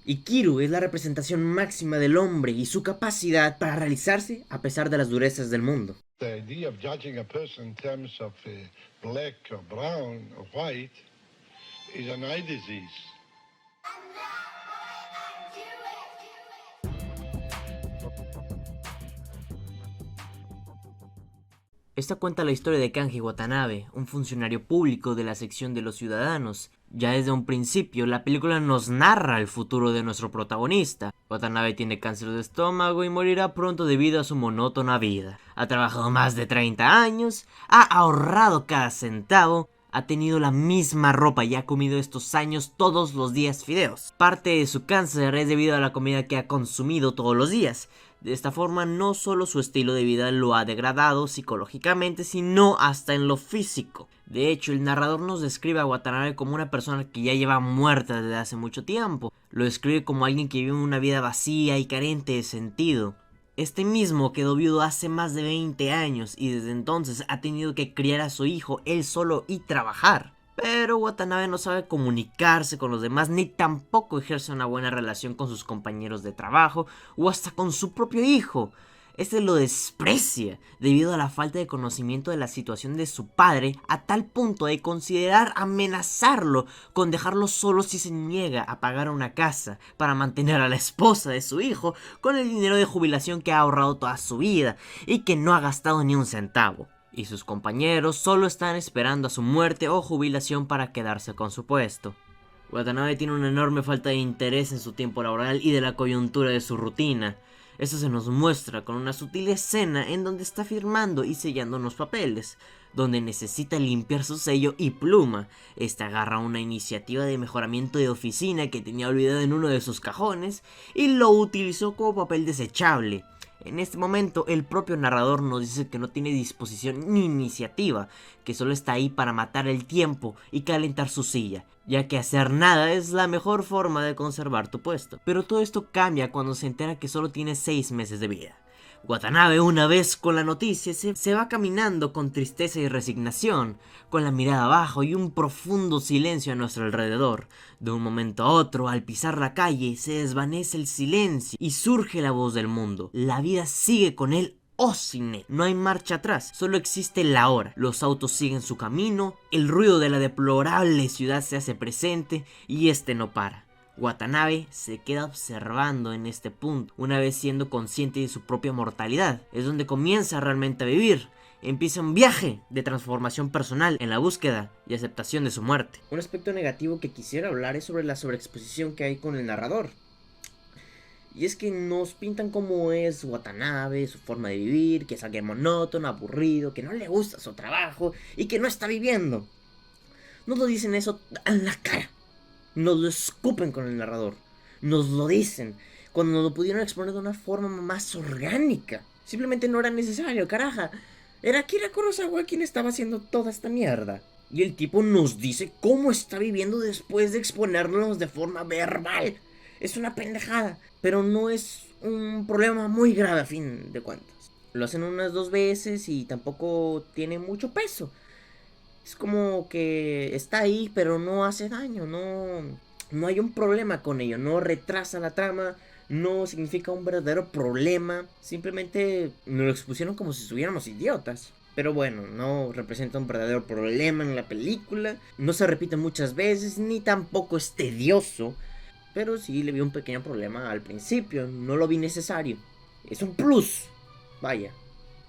Y Kiru es la representación máxima del hombre y su capacidad para realizarse a pesar de las durezas del mundo. The idea of judging a person in terms of black or brown or white is an eye disease. Esta cuenta la historia de Kanji Watanabe, un funcionario público de la sección de los ciudadanos. Ya desde un principio, la película nos narra el futuro de nuestro protagonista. Watanabe tiene cáncer de estómago y morirá pronto debido a su monótona vida. Ha trabajado más de 30 años, ha ahorrado cada centavo, ha tenido la misma ropa y ha comido estos años todos los días fideos. Parte de su cáncer es debido a la comida que ha consumido todos los días. De esta forma, no solo su estilo de vida lo ha degradado psicológicamente, sino hasta en lo físico. De hecho, el narrador nos describe a Watanabe como una persona que ya lleva muerta desde hace mucho tiempo. Lo describe como alguien que vive una vida vacía y carente de sentido. Este mismo quedó viudo hace más de 20 años y desde entonces ha tenido que criar a su hijo él solo y trabajar. Pero Watanabe no sabe comunicarse con los demás ni tampoco ejerce una buena relación con sus compañeros de trabajo o hasta con su propio hijo. Este lo desprecia debido a la falta de conocimiento de la situación de su padre, a tal punto de considerar amenazarlo con dejarlo solo si se niega a pagar una casa para mantener a la esposa de su hijo con el dinero de jubilación que ha ahorrado toda su vida y que no ha gastado ni un centavo. Y sus compañeros solo están esperando a su muerte o jubilación para quedarse con su puesto. Watanabe tiene una enorme falta de interés en su tiempo laboral y de la coyuntura de su rutina. Esto se nos muestra con una sutil escena en donde está firmando y sellando unos papeles, donde necesita limpiar su sello y pluma. Esta agarra una iniciativa de mejoramiento de oficina que tenía olvidada en uno de sus cajones y lo utilizó como papel desechable. En este momento el propio narrador nos dice que no tiene disposición ni iniciativa, que solo está ahí para matar el tiempo y calentar su silla, ya que hacer nada es la mejor forma de conservar tu puesto. Pero todo esto cambia cuando se entera que solo tiene 6 meses de vida. Watanabe, una vez con la noticia, se va caminando con tristeza y resignación, con la mirada abajo y un profundo silencio a nuestro alrededor. De un momento a otro, al pisar la calle, se desvanece el silencio y surge la voz del mundo. La vida sigue con él o sin él. No hay marcha atrás, solo existe la hora. Los autos siguen su camino, el ruido de la deplorable ciudad se hace presente y este no para. Watanabe se queda observando en este punto, una vez siendo consciente de su propia mortalidad. Es donde comienza realmente a vivir. Empieza un viaje de transformación personal en la búsqueda y aceptación de su muerte. Un aspecto negativo que quisiera hablar es sobre la sobreexposición que hay con el narrador. Y es que nos pintan cómo es Watanabe, su forma de vivir, que es alguien monótono, aburrido, que no le gusta su trabajo y que no está viviendo. Nos lo dicen eso en la cara. Nos lo escupen con el narrador. Nos lo dicen. Cuando nos lo pudieron exponer de una forma más orgánica. Simplemente no era necesario, caraja. Era Akira Kurosawa quien estaba haciendo toda esta mierda. Y el tipo nos dice cómo está viviendo después de exponernos de forma verbal. Es una pendejada. Pero no es un problema muy grave a fin de cuentas. Lo hacen unas 2 veces y tampoco tiene mucho peso. Es como que está ahí, pero no hace daño, no hay un problema con ello, no retrasa la trama, no significa un verdadero problema, simplemente nos lo expusieron como si estuviéramos idiotas. Pero bueno, no representa un verdadero problema en la película, no se repite muchas veces, ni tampoco es tedioso, pero sí le vi un pequeño problema al principio, no lo vi necesario. Es un plus, vaya.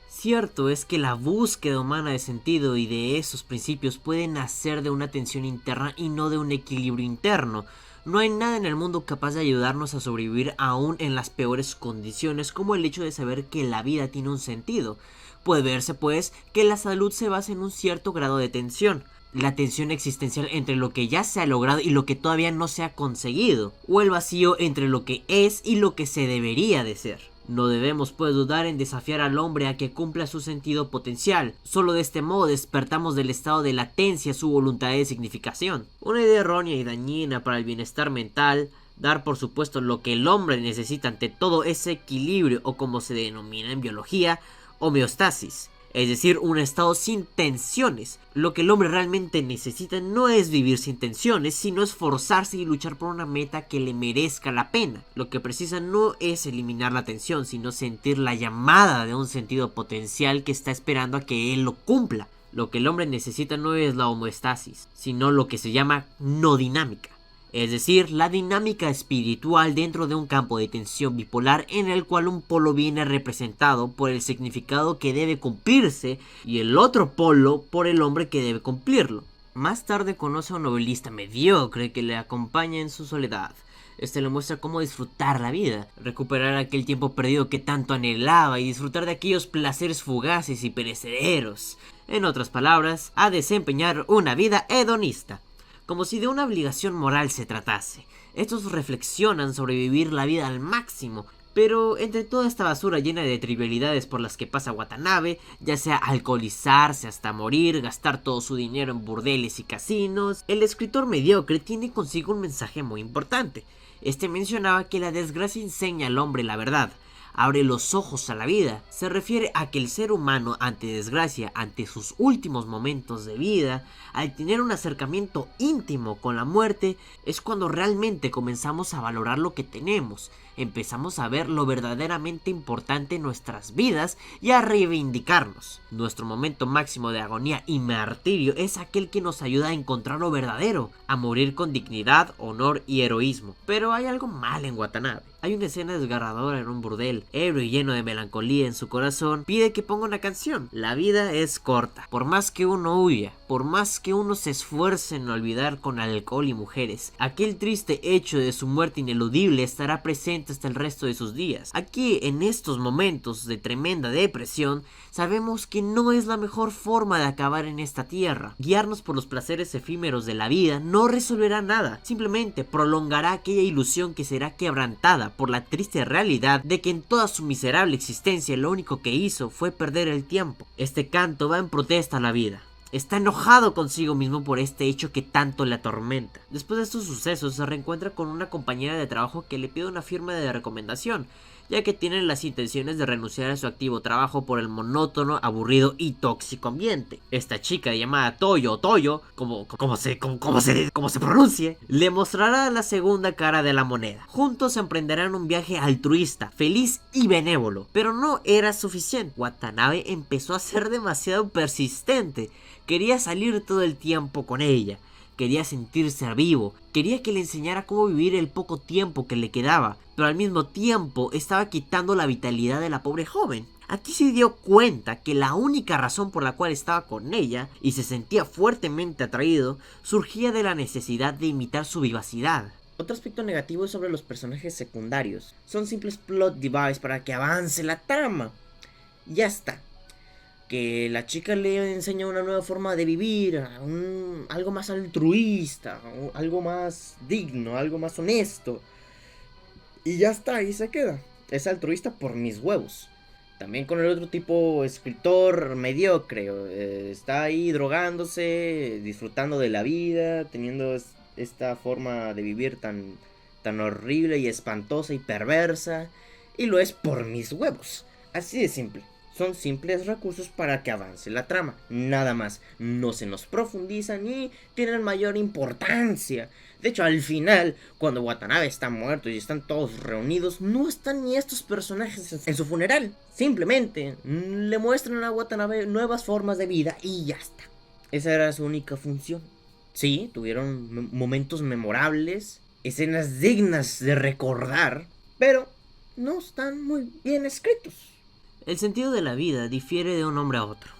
Cierto es que la búsqueda humana de sentido y de esos principios puede nacer de una tensión interna y no de un equilibrio interno. No hay nada en el mundo capaz de ayudarnos a sobrevivir aún en las peores condiciones, como el hecho de saber que la vida tiene un sentido. Puede verse pues que la salud se basa en un cierto grado de tensión. La tensión existencial entre lo que ya se ha logrado y lo que todavía no se ha conseguido, o el vacío entre lo que es y lo que se debería de ser. No debemos pues dudar en desafiar al hombre a que cumpla su sentido potencial. Solo de este modo despertamos del estado de latencia su voluntad de significación. Una idea errónea y dañina para el bienestar mental. Dar por supuesto lo que el hombre necesita ante todo ese equilibrio, o como se denomina en biología, homeostasis. es decir, un estado sin tensiones. Lo que el hombre realmente necesita no es vivir sin tensiones, sino esforzarse y luchar por una meta que le merezca la pena. Lo que precisa no es eliminar la tensión, sino sentir la llamada de un sentido potencial que está esperando a que él lo cumpla. Lo que el hombre necesita no es la homeostasis, sino lo que se llama no dinámica. Es decir, la dinámica espiritual dentro de un campo de tensión bipolar en el cual un polo viene representado por el significado que debe cumplirse y el otro polo por el hombre que debe cumplirlo. Más tarde conoce a un novelista mediocre que le acompaña en su soledad. Este le muestra cómo disfrutar la vida, recuperar aquel tiempo perdido que tanto anhelaba y disfrutar de aquellos placeres fugaces y perecederos. En otras palabras, a desempeñar una vida hedonista. Como si de una obligación moral se tratase. Estos reflexionan sobre vivir la vida al máximo, pero entre toda esta basura llena de trivialidades por las que pasa Watanabe, ya sea alcoholizarse hasta morir, gastar todo su dinero en burdeles y casinos, el escritor mediocre tiene consigo un mensaje muy importante. Este mencionaba que la desgracia enseña al hombre la verdad, abre los ojos a la vida. Se refiere a que el ser humano ante desgracia, ante sus últimos momentos de vida, al tener un acercamiento íntimo con la muerte, es cuando realmente comenzamos a valorar lo que tenemos, empezamos a ver lo verdaderamente importante en nuestras vidas y a reivindicarnos. Nuestro momento máximo de agonía y martirio es aquel que nos ayuda a encontrar lo verdadero, a morir con dignidad, honor y heroísmo. Pero hay algo mal en Watanabe. Hay una escena desgarradora en un burdel, ebrio y lleno de melancolía en su corazón, pide que ponga una canción. La vida es corta, por más que uno huya, por más que uno se esfuerce en olvidar con alcohol y mujeres, aquel triste hecho de su muerte ineludible estará presente hasta el resto de sus días. Aquí, en estos momentos de tremenda depresión, sabemos que no es la mejor forma de acabar en esta tierra. Guiarnos por los placeres efímeros de la vida no resolverá nada, simplemente prolongará aquella ilusión que será quebrantada por la triste realidad de que en toda su miserable existencia lo único que hizo fue perder el tiempo. Este canto va en protesta a la vida. Está enojado consigo mismo por este hecho que tanto le atormenta. Después de estos sucesos se reencuentra con una compañera de trabajo que le pide una firma de recomendación, ya que tiene las intenciones de renunciar a su activo trabajo por el monótono, aburrido y tóxico ambiente. Esta chica llamada Toyo, como se pronuncie, le mostrará la segunda cara de la moneda. Juntos emprenderán un viaje altruista, feliz y benévolo, pero no era suficiente. Watanabe empezó a ser demasiado persistente. Quería salir todo el tiempo con ella. Quería sentirse vivo, quería que le enseñara cómo vivir el poco tiempo que le quedaba, pero al mismo tiempo estaba quitando la vitalidad de la pobre joven. Aquí se dio cuenta que la única razón por la cual estaba con ella y se sentía fuertemente atraído surgía de la necesidad de imitar su vivacidad. Otro aspecto negativo es sobre los personajes secundarios. Son simples plot device para que avance la trama. Ya está. Que la chica le enseña una nueva forma de vivir, algo más altruista, algo más digno, algo más honesto. Y ya está, ahí se queda. Es altruista por mis huevos. También con el otro tipo escritor mediocre. Está ahí drogándose, disfrutando de la vida, teniendo esta forma de vivir tan horrible y espantosa y perversa. Y lo es por mis huevos. Así de simple. Son simples recursos para que avance la trama, nada más. No se nos profundiza ni tienen mayor importancia. De hecho, al final, cuando Watanabe está muerto y están todos reunidos, no están ni estos personajes en su funeral. Simplemente le muestran a Watanabe nuevas formas de vida y ya está. Esa era su única función. Sí, tuvieron momentos memorables, escenas dignas de recordar, pero no están muy bien escritos. El sentido de la vida difiere de un hombre a otro,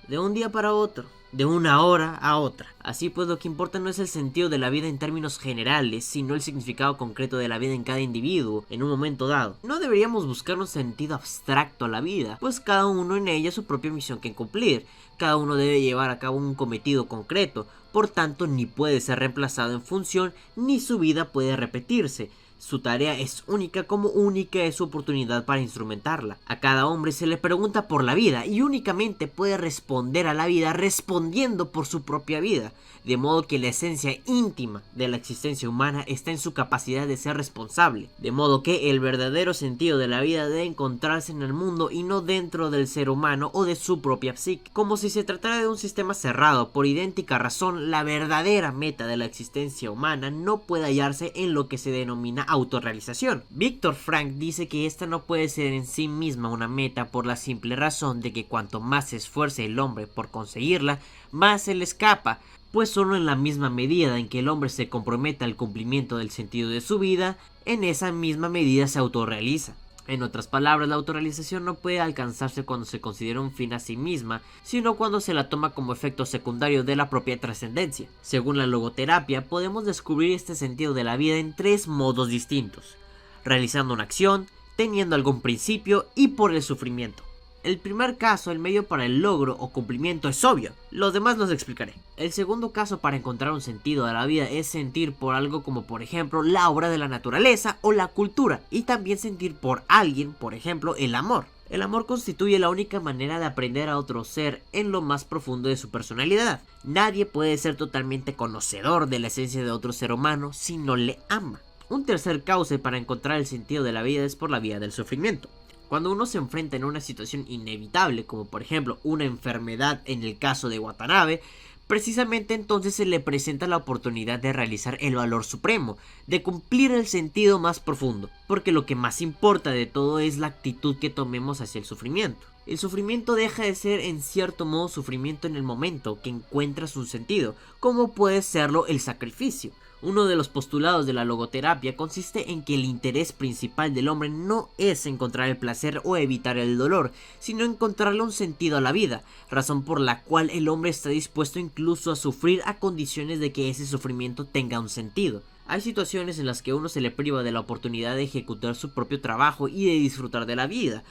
de un día para otro, de una hora a otra. Así pues, lo que importa no es el sentido de la vida en términos generales, sino el significado concreto de la vida en cada individuo, en un momento dado. No deberíamos buscar un sentido abstracto a la vida, pues cada uno en ella su propia misión que cumplir. Cada uno debe llevar a cabo un cometido concreto, por tanto ni puede ser reemplazado en función, ni su vida puede repetirse. Su tarea es única como única es su oportunidad para instrumentarla. A cada hombre se le pregunta por la vida y únicamente puede responder a la vida respondiendo por su propia vida. De modo que la esencia íntima de la existencia humana está en su capacidad de ser responsable. De modo que el verdadero sentido de la vida debe encontrarse en el mundo y no dentro del ser humano o de su propia psique. Como si se tratara de un sistema cerrado, por idéntica razón, la verdadera meta de la existencia humana no puede hallarse en lo que se denomina autorrealización. Viktor Frankl dice que esta no puede ser en sí misma una meta por la simple razón de que cuanto más se esfuerce el hombre por conseguirla, más se le escapa, pues solo en la misma medida en que el hombre se comprometa al cumplimiento del sentido de su vida, en esa misma medida se autorrealiza. En otras palabras, la autorrealización no puede alcanzarse cuando se considera un fin a sí misma, sino cuando se la toma como efecto secundario de la propia trascendencia. Según la logoterapia, podemos descubrir este sentido de la vida en 3 modos distintos: realizando una acción, teniendo algún principio y por el sufrimiento. El primer caso, el medio para el logro o cumplimiento, es obvio, los demás los explicaré. El segundo caso para encontrar un sentido a la vida es sentir por algo como por ejemplo la obra de la naturaleza o la cultura, y también sentir por alguien, por ejemplo el amor. El amor constituye la única manera de aprender a otro ser en lo más profundo de su personalidad. Nadie puede ser totalmente conocedor de la esencia de otro ser humano si no le ama. Un tercer cauce para encontrar el sentido de la vida es por la vía del sufrimiento. Cuando uno se enfrenta en una situación inevitable, como por ejemplo una enfermedad en el caso de Watanabe, precisamente entonces se le presenta la oportunidad de realizar el valor supremo, de cumplir el sentido más profundo, porque lo que más importa de todo es la actitud que tomemos hacia el sufrimiento. El sufrimiento deja de ser en cierto modo sufrimiento en el momento que encuentras un sentido, como puede serlo el sacrificio. Uno de los postulados de la logoterapia consiste en que el interés principal del hombre no es encontrar el placer o evitar el dolor, sino encontrarle un sentido a la vida, razón por la cual el hombre está dispuesto incluso a sufrir a condiciones de que ese sufrimiento tenga un sentido. Hay situaciones en las que uno se le priva de la oportunidad de ejecutar su propio trabajo y de disfrutar de la vida,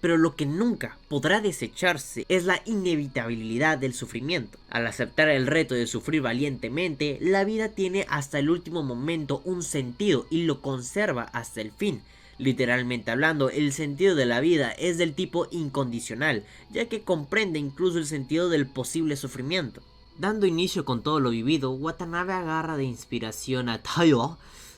pero lo que nunca podrá desecharse es la inevitabilidad del sufrimiento. Al aceptar el reto de sufrir valientemente, la vida tiene hasta el último momento un sentido y lo conserva hasta el fin. Literalmente hablando, el sentido de la vida es del tipo incondicional, ya que comprende incluso el sentido del posible sufrimiento. Dando inicio con todo lo vivido, Watanabe agarra de inspiración a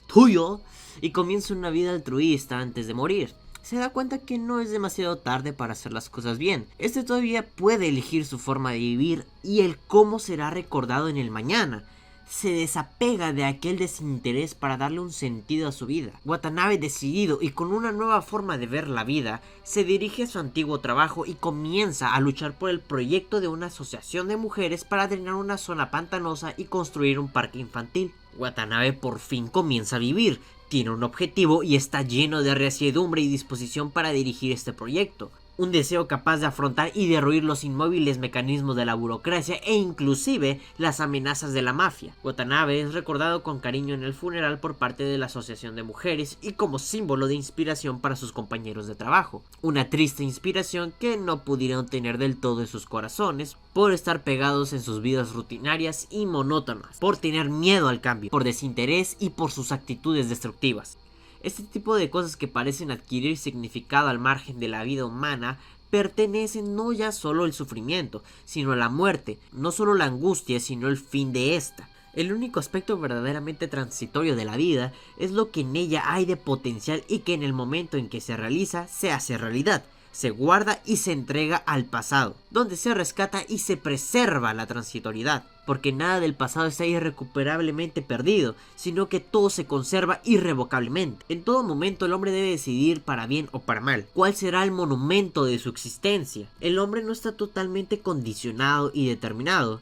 Tuyo y comienza una vida altruista antes de morir. Se da cuenta que no es demasiado tarde para hacer las cosas bien. Este todavía puede elegir su forma de vivir y el cómo será recordado en el mañana. Se desapega de aquel desinterés para darle un sentido a su vida. Watanabe, decidido y con una nueva forma de ver la vida, se dirige a su antiguo trabajo y comienza a luchar por el proyecto de una asociación de mujeres para drenar una zona pantanosa y construir un parque infantil. Watanabe por fin comienza a vivir. Tiene un objetivo y está lleno de resiedumbre y disposición para dirigir este proyecto. Un deseo capaz de afrontar y derruir los inmóviles mecanismos de la burocracia e inclusive las amenazas de la mafia. Watanabe es recordado con cariño en el funeral por parte de la Asociación de Mujeres y como símbolo de inspiración para sus compañeros de trabajo. Una triste inspiración que no pudieron tener del todo en sus corazones por estar pegados en sus vidas rutinarias y monótonas, por tener miedo al cambio, por desinterés y por sus actitudes destructivas. Este tipo de cosas que parecen adquirir significado al margen de la vida humana pertenecen no ya solo al sufrimiento, sino a la muerte, no solo la angustia, sino el fin de esta. El único aspecto verdaderamente transitorio de la vida es lo que en ella hay de potencial y que en el momento en que se realiza, se hace realidad. Se guarda y se entrega al pasado, donde se rescata y se preserva la transitoriedad, porque nada del pasado está irrecuperablemente perdido, sino que todo se conserva irrevocablemente. En todo momento el hombre debe decidir, para bien o para mal, cuál será el monumento de su existencia. El hombre no está totalmente condicionado y determinado.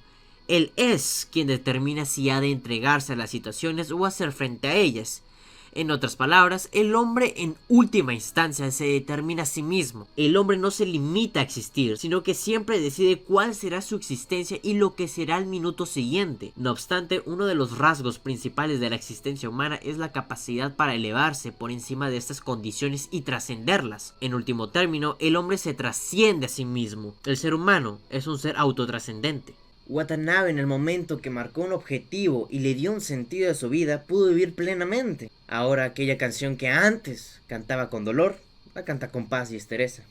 Él es quien determina si ha de entregarse a las situaciones o hacer frente a ellas. En otras palabras, el hombre en última instancia se determina a sí mismo. El hombre no se limita a existir, sino que siempre decide cuál será su existencia y lo que será el minuto siguiente. No obstante, uno de los rasgos principales de la existencia humana es la capacidad para elevarse por encima de estas condiciones y trascenderlas. En último término, el hombre se trasciende a sí mismo. El ser humano es un ser autotrascendente. Watanabe, en el momento que marcó un objetivo y le dio un sentido a su vida, pudo vivir plenamente. Ahora aquella canción que antes cantaba con dolor, la canta con paz y entereza.